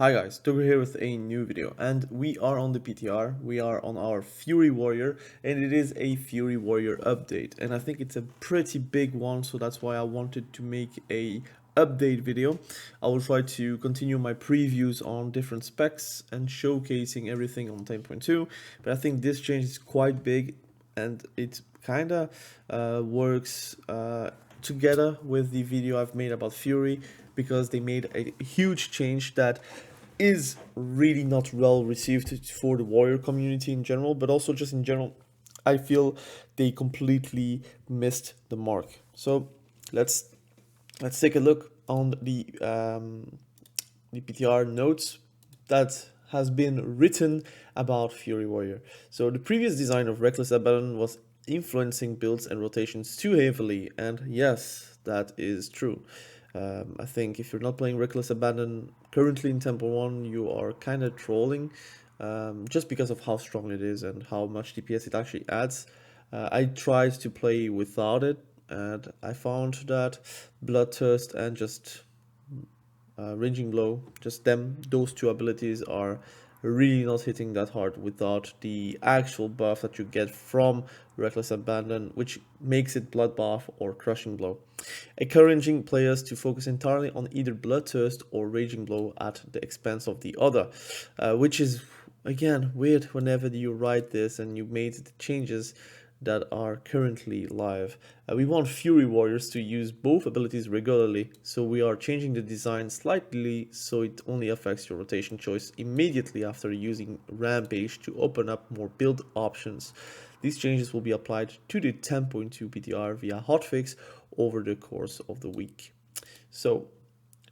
Hi guys, Togo here with a new video, and we are on the PTR, we are on our Fury Warrior, and it is a Fury Warrior update, and I think it's a pretty big one, so that's why I wanted to make a update video. I will try to continue my previews on different specs and showcasing everything on 10.2, but I think this change is quite big, and it kinda works together with the video I've made about Fury, because they made a huge change that is really not well received for the warrior community in general, but also just in general, I feel they completely missed the mark. So let's take a look on the PTR notes that has been written about Fury Warrior. So the previous design of Reckless Abandon was influencing builds and rotations too heavily, and yes, that is true. I think if you're not playing Reckless Abandon currently in Temple 1, you are kind of trolling, just because of how strong it is and how much DPS it actually adds. I tried to play without it, and I found that Bloodthirst and just Raging Blow, just those two abilities are really not hitting that hard without the actual buff that you get from Reckless Abandon, which makes it Bloodbath or Crushing Blow, encouraging players to focus entirely on either Bloodthirst or Raging Blow at the expense of the other, which is again weird whenever you write this and you made the changes that are currently live. We want Fury Warriors to use both abilities regularly, so we are changing the design slightly so it only affects your rotation choice immediately after using Rampage to open up more build options. These changes will be applied to the 10.2 PTR via hotfix over the course of the week. So,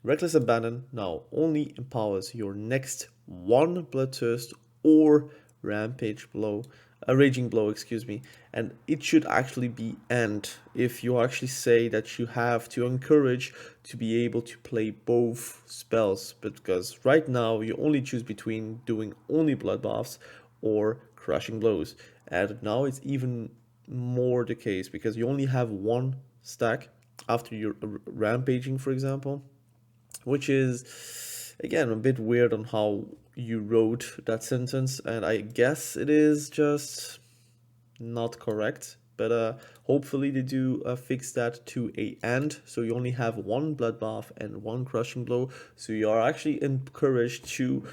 Reckless Abandon now only empowers your next one Bloodthirst or Rampage blow, a Raging Blow, excuse me, and it should actually be end if you actually say that you have to encourage to be able to play both spells, because right now you only choose between doing only Bloodbaths or Crushing Blows, and now it's even more the case because you only have one stack after you're rampaging, for example, which is again a bit weird on how you wrote that sentence, and I guess it is just not correct, but hopefully they do fix that to a end, so you only have one Bloodbath and one Crushing Blow, so you are actually encouraged to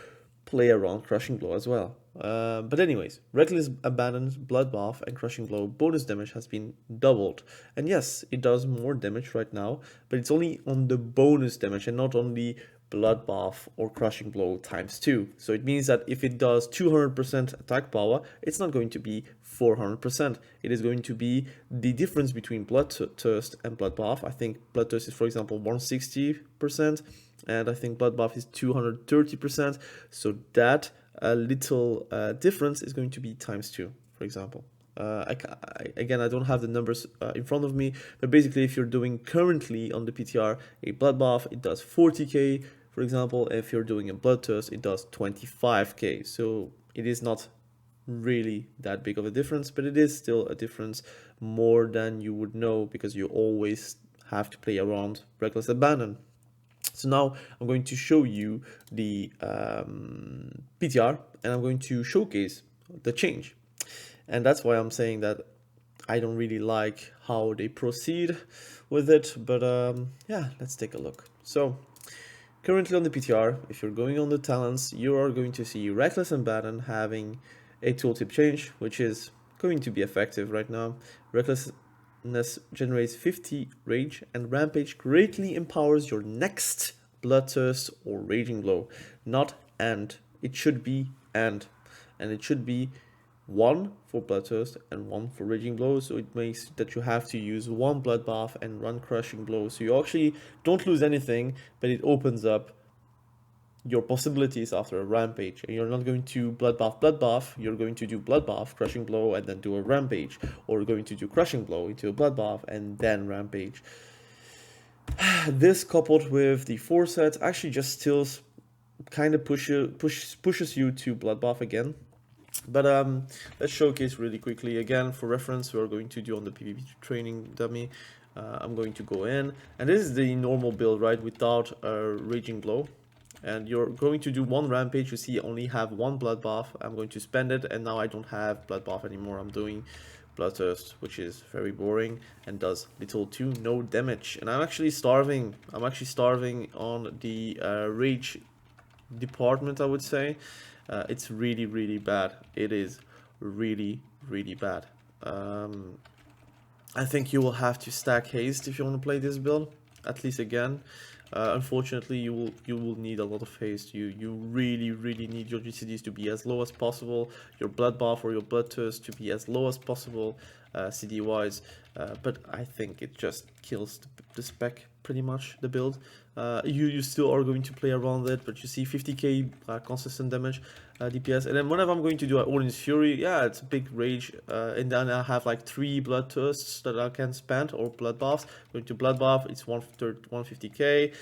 play around Crushing Blow as well. But anyways, Reckless Abandon's Bloodbath and Crushing Blow bonus damage has been doubled. And yes, it does more damage right now, but it's only on the bonus damage and not on the Bloodbath or Crushing Blow times 2. So it means that if it does 200% attack power, it's not going to be 400%. It is going to be the difference between Bloodthirst and Bloodbath. I think Bloodthirst is, for example, 160%, and I think Bloodbath is 230%. So that little difference is going to be times 2, for example. Again, I don't have the numbers in front of me, but basically if you're doing currently on the PTR a Bloodbath, it does 40k, for example. If you're doing a Bloodthirst, it does 25k. So it is not really that big of a difference, but it is still a difference more than you would know because you always have to play around Reckless Abandon. So now I'm going to show you the PTR, and I'm going to showcase the change. And that's why I'm saying that I don't really like how they proceed with it, but yeah, let's take a look. So currently on the PTR, if you're going on the talents, you are going to see Reckless Abandon having a tooltip change, which is going to be effective right now. Recklessness generates 50 rage, and Rampage greatly empowers your next Bloodthirst or Raging Blow. Not and. It should be and it should be 1 for Bloodthirst and 1 for Raging Blow, so it makes that you have to use 1 Bloodbath and 1 Crushing Blow, so you actually don't lose anything, but it opens up your possibilities after a Rampage, and you're not going to Bloodbath, you're going to do Bloodbath, Crushing Blow, and then do a Rampage, or you're going to do Crushing Blow into a Bloodbath and then Rampage. This coupled with the 4 sets actually just still kind of pushes you to Bloodbath again. But let's showcase really quickly again for reference. We are going to do on the PvP training dummy. I'm going to go in, and this is the normal build, right, without a Raging Blow. and you're going to do one rampage. You see, I only have one blood bath. I'm going to spend it, and now I don't have blood bath anymore. I'm doing bloodthirst, which is very boring and does little to no damage. And I'm actually starving. I'm actually starving on the rage department, I would say. It's really, really bad. It is really, really bad. I think you will have to stack haste if you want to play this build, at least again. Unfortunately, you will need a lot of haste. You really need your GCDs to be as low as possible, your blood bath or your bloodthirst to be as low as possible, CD wise. But I think it just kills the spec pretty much, the build. You still are going to play around it, but you see 50k consistent damage, DPS, and then whenever I'm going to do Odin's Fury, yeah, it's a big rage, and then I have like 3 bloodthirsts that I can spend, or blood baths. Going to blood bath, it's 150k,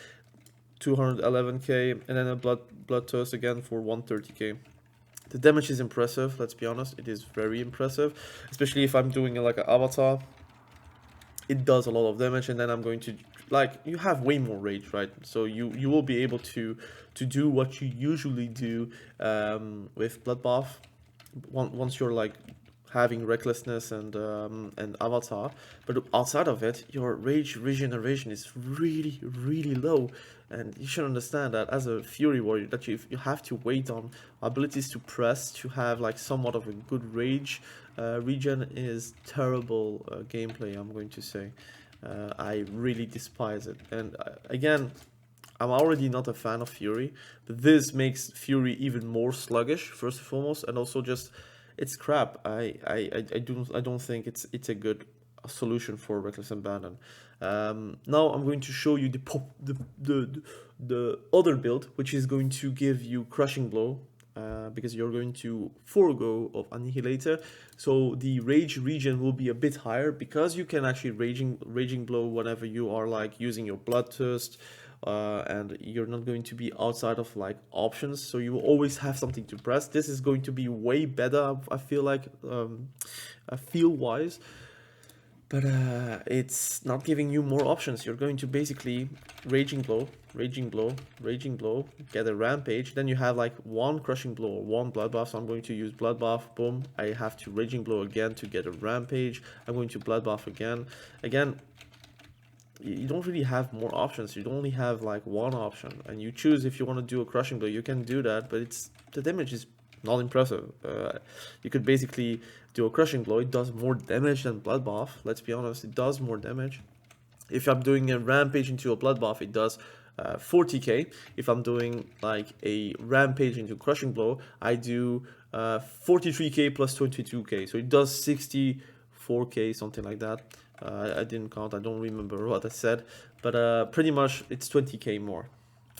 211k, and then a bloodthirst again for 130k. The damage is impressive, let's be honest. It is very impressive, especially if I'm doing like an avatar. It does a lot of damage, and then I'm going to, like, you have way more rage, right? So you will be able to do what you usually do with bloodbath once you're like having recklessness and avatar. But outside of it, your rage regeneration is really low, and you should understand that as a fury warrior that you have to wait on abilities to press to have like somewhat of a good rage. Regen is terrible gameplay, I'm going to say. I really despise it, and again, I'm already not a fan of Fury, but this makes Fury even more sluggish, first and foremost, and also just it's crap. I don't think it's a good solution for Reckless Abandon. Now I'm going to show you the other build, which is going to give you Crushing Blow. Because you're going to forego of Annihilator, so the rage regen will be a bit higher, because you can actually raging blow whenever you are like using your bloodthirst, and you're not going to be outside of like options, so you will always have something to press. This is going to be way better, I feel like, feel wise. But it's not giving you more options. You're going to basically raging blow, get a rampage. Then you have like one crushing blow or one bloodbath. So I'm going to use bloodbath. Boom. I have to raging blow again to get a rampage. I'm going to bloodbath again. Again, you don't really have more options. You only have like one option, and you choose if you want to do a crushing blow. You can do that, but the damage is not impressive. You could basically do a crushing blow. It does more damage than bloodbath. Let's be honest, it does more damage. If I'm doing a rampage into a bloodbath, it does 40k. If I'm doing like a rampage into crushing blow, I do 43k plus 22k. So it does 64k, something like that. I didn't count. I don't remember what I said, but pretty much it's 20k more.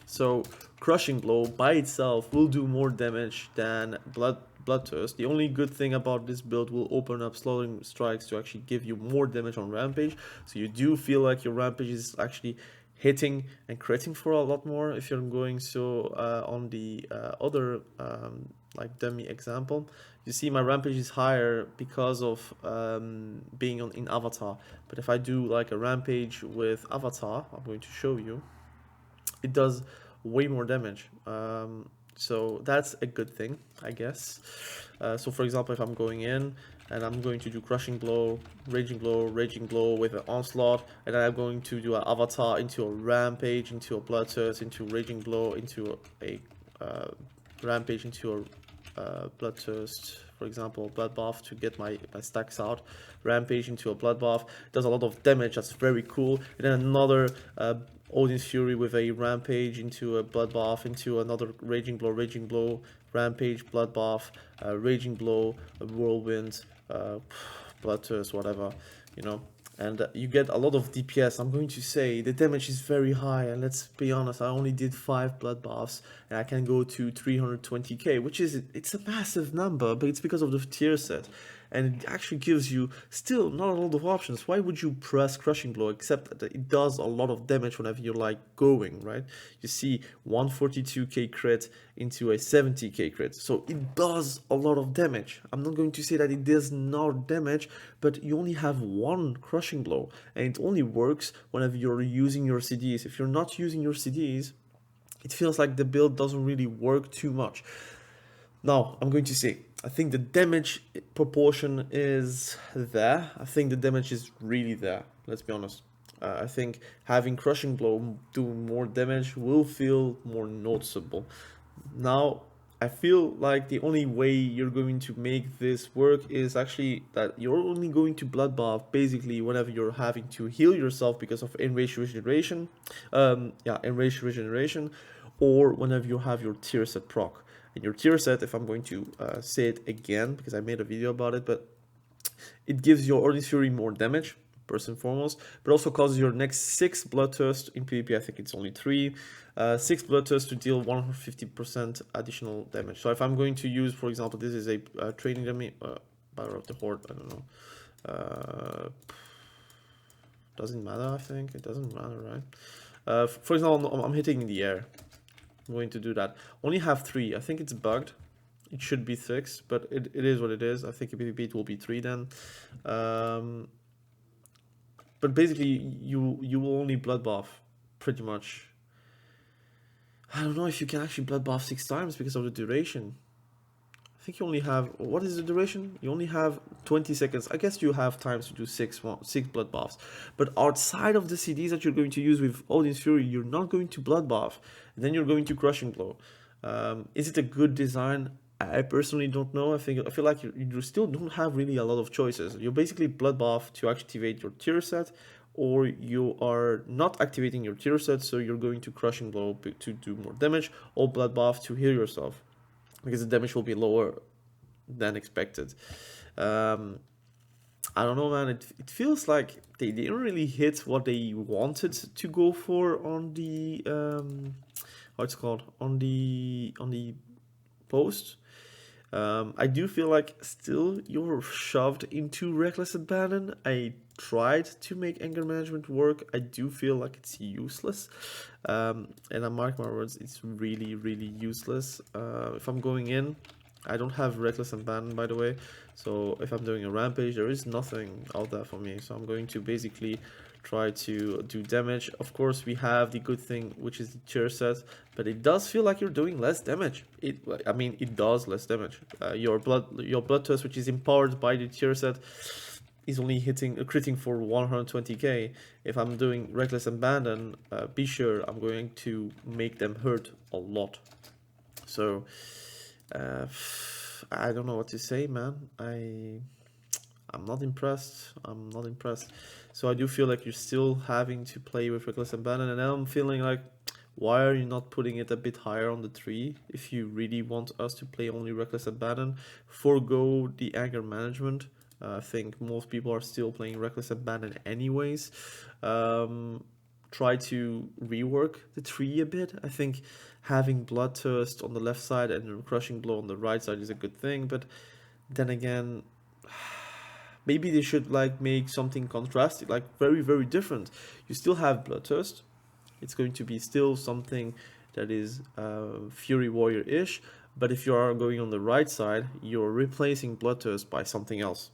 So Crushing Blow by itself will do more damage than Bloodthirst. The only good thing about this build will open up Slaughtering Strikes to actually give you more damage on Rampage. So you do feel like your Rampage is actually hitting and critting for a lot more if you're going so on the other like dummy example. You see my Rampage is higher because of being in Avatar. But if I do like a Rampage with Avatar, I'm going to show you, it does way more damage. So that's a good thing, I guess. So for example, if I'm going in and I'm going to do Crushing Blow, Raging Blow with an Onslaught, and then I'm going to do an Avatar into a Rampage, into a Bloodthirst, into Raging Blow, into a Rampage, into a Bloodthirst, for example, Bloodbath to get my stacks out, Rampage into a Bloodbath, does a lot of damage, that's very cool. And then another Odin's Fury with a Rampage into a Bloodbath, into another Raging Blow, Rampage, Bloodbath, Raging Blow, a Whirlwind, Bloodthirst, whatever, you know. And you get a lot of DPS. I'm going to say the damage is very high, and let's be honest, I only did 5 bloodbaths, and I can go to 320k, which is, it's a massive number, but it's because of the tier set, and it actually gives you still not a lot of options. Why would you press Crushing Blow, except that it does a lot of damage whenever you're like going, right? You see 142k crit into a 70k crit, so it does a lot of damage. I'm not going to say that it does not damage, but you only have one Crushing Blow, and it only works whenever you're using your CDs. If you're not using your CDs, it feels like the build doesn't really work too much. Now, I'm going to say, I think the damage proportion is there. I think the damage is really there, let's be honest. I think having Crushing Blow do more damage will feel more noticeable. Now, I feel like the only way you're going to make this work is actually that you're only going to bloodbath basically whenever you're having to heal yourself because of enraged regeneration, enraged regeneration, or whenever you have your tier set proc. And your tier set, if I'm going to say it again because I made a video about it, but it gives your Ordinance Fury more damage, first and foremost, but also causes your next 6 Bloodthirst in PvP. I think it's only 3. 6 Bloodthirst to deal 150% additional damage. So if I'm going to use, for example, this is a training dummy, Battle of the Horde, I don't know. Doesn't matter, I think. It doesn't matter, right? For example, I'm hitting in the air. I'm going to do that. Only have 3. I think it's bugged. It should be 6, but it is what it is. I think in PvP it will be 3 then. But basically, you will only bloodbath, pretty much. I don't know if you can actually bloodbath 6 times because of the duration. I think you only have, what is the duration? You only have 20 seconds. I guess you have times to do 6 bloodbaths. But outside of the CDs that you're going to use with Odin's Fury, you're not going to bloodbath. Then you're going to Crushing Blow. Is it a good design? I personally don't know. I feel like you still don't have really a lot of choices. You're basically bloodbath to activate your tier set, or you are not activating your tier set, so you're going to Crushing Blow to do more damage, or bloodbath to heal yourself, because the damage will be lower than expected. I don't know, man. It feels like they didn't really hit what they wanted to go for on the what's it called, on the post. I do feel like still you're shoved into Reckless Abandon. I tried to make anger management work. I do feel like it's useless. And I mark my words, it's really, really useless. If I'm going in, I don't have Reckless Abandon, by the way. So if I'm doing a rampage, there is nothing out there for me. So I'm going to basically try to do damage. Of course, we have the good thing, which is the tier set, but it does feel like you're doing less damage. It does less damage. Your Bloodthirst, which is empowered by the tier set, is only critting for 120k. If I'm doing Reckless Abandon, be sure I'm going to make them hurt a lot. So I don't know what to say, man. I'm not impressed. I'm not impressed. So I do feel like you're still having to play with Reckless Abandon, and now I'm feeling like, why are you not putting it a bit higher on the tree if you really want us to play only Reckless Abandon? Forgo the anger management. I think most people are still playing Reckless Abandon anyways. Try to rework the tree a bit. I think having Bloodthirst on the left side and Crushing Blow on the right side is a good thing, but then again, maybe they should like make something contrasting, like very, very different. You still have Bloodthirst. It's going to be still something that is Fury Warrior-ish, but if you are going on the right side, you're replacing Bloodthirst by something else.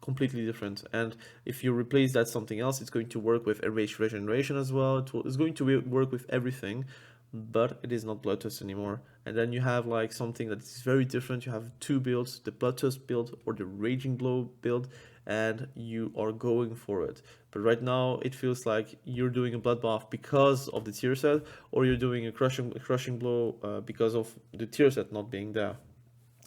Completely different. And if you replace that something else, it's going to work with Enraged Regeneration as well. It's going to work with everything, but it is not Bloodthirst anymore. And then you have like something that is very different. You have 2 builds, the Bloodthirst build or the Raging Blow build, and you are going for it. But right now it feels like you're doing a bloodbath because of the tier set, or you're doing a crushing blow because of the tier set not being there.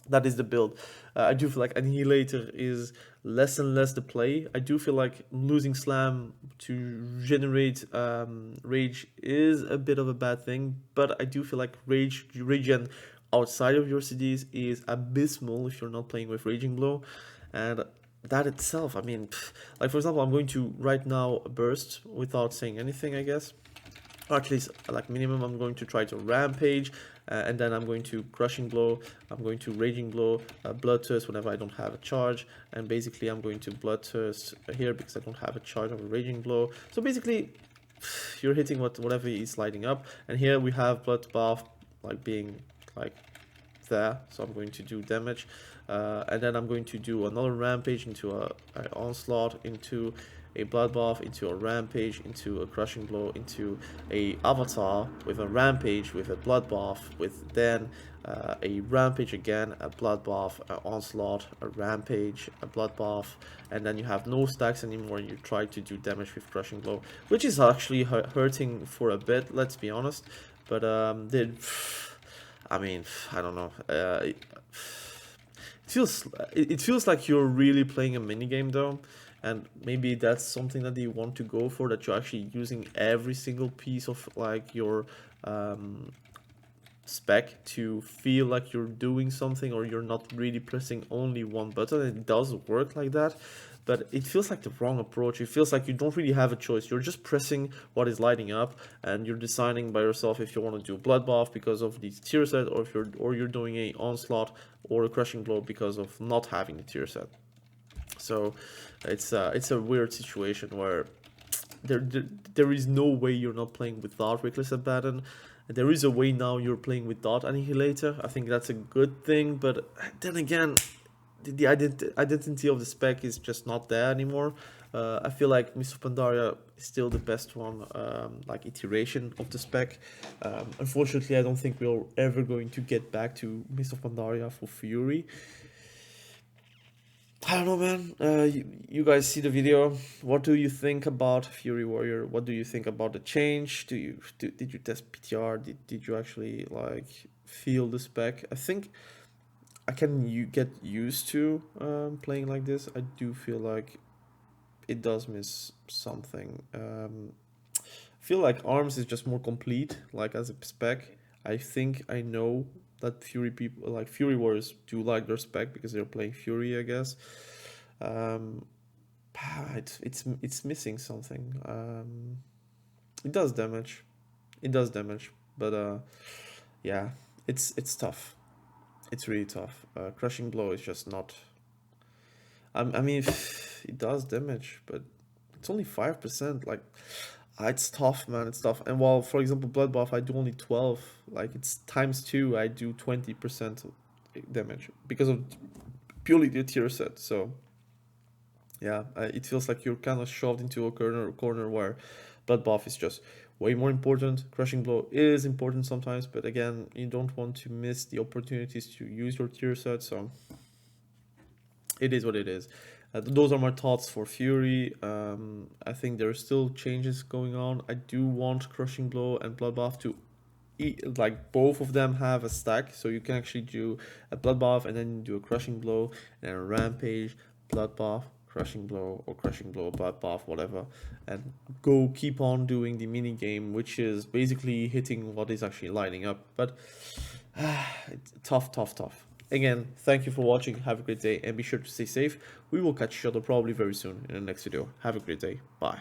That is the build. I do feel like Annihilator is less and less the play. I do feel like losing Slam to generate Rage is a bit of a bad thing, but I do feel like Regen outside of your CDs is abysmal if you're not playing with Raging Blow. And that itself, I mean, like for example, I'm going to right now burst without saying anything, I guess. Or at least, like minimum, I'm going to try to Rampage, and then I'm going to Crushing Blow, I'm going to Raging Blow, Bloodthirst whenever I don't have a charge, and basically I'm going to Bloodthirst here because I don't have a charge of a Raging Blow. So basically, you're hitting whatever is lighting up, and here we have Bloodbath like being like there, so I'm going to do damage, and then I'm going to do another Rampage into a Onslaught into a blood buff into a rampage, into a crushing blow, into a avatar with a rampage, with a blood buff, with then a rampage again, a blood buff, an onslaught, a rampage, a blood buff, and then you have no stacks anymore. You try to do damage with crushing blow, which is actually hurting for a bit, let's be honest. But I mean, I don't know. It feels like you're really playing a minigame though, and maybe that's something that you want to go for, that you're actually using every single piece of like your spec to feel like you're doing something, or you're not really pressing only one button. It does work like that, but it feels like the wrong approach. It feels like you don't really have a choice. You're just pressing what is lighting up, and you're deciding by yourself if you want to do blood buff because of the tier set, or if you're doing a onslaught or a crushing blow because of not having the tier set. So it's a weird situation where there is no way you're not playing without Reckless Abandon. There is a way now you're playing without Annihilator. I think that's a good thing, but then again, the identity of the spec is just not there anymore. I feel like Mist of Pandaria is still the best one, like iteration of the spec. Unfortunately, I don't think we're ever going to get back to Mist of Pandaria for Fury. I don't know, man. You guys see the video. What do you think about Fury Warrior? What do you think about the change? Did you test PTR? Did you actually like feel the spec? I think I can get used to playing like this. I do feel like it does miss something. I feel like Arms is just more complete, like as a spec. I think I know that Fury people, like Fury Warriors, do like their spec because they're playing Fury, I guess. It's missing something. It does damage. It does damage, but yeah, it's tough. It's really tough. Crushing blow is just not. I mean, it does damage, but it's only 5%. Like, it's tough, man. It's tough. And while, for example, blood buff, I do only 12. Like, it's times 2. I do 20% damage because of purely the tier set. So, yeah, it feels like you're kind of shoved into a corner where blood buff is just way more important. Crushing blow is important sometimes, but again, you don't want to miss the opportunities to use your tier set. So, it is what it is. Those are my thoughts for Fury. I think there are still changes going on. I do want Crushing Blow and Blood Buff to like both of them have a stack, so you can actually do a Blood Buff and then do a Crushing Blow and then a Rampage, Blood Buff, Crushing Blow, or Crushing Blow, Blood Buff, whatever, and keep on doing the mini game, which is basically hitting what is actually lining up. But it's tough. Again, thank you for watching. Have a great day and be sure to stay safe. We will catch each other probably very soon in the next video. Have a great day. Bye.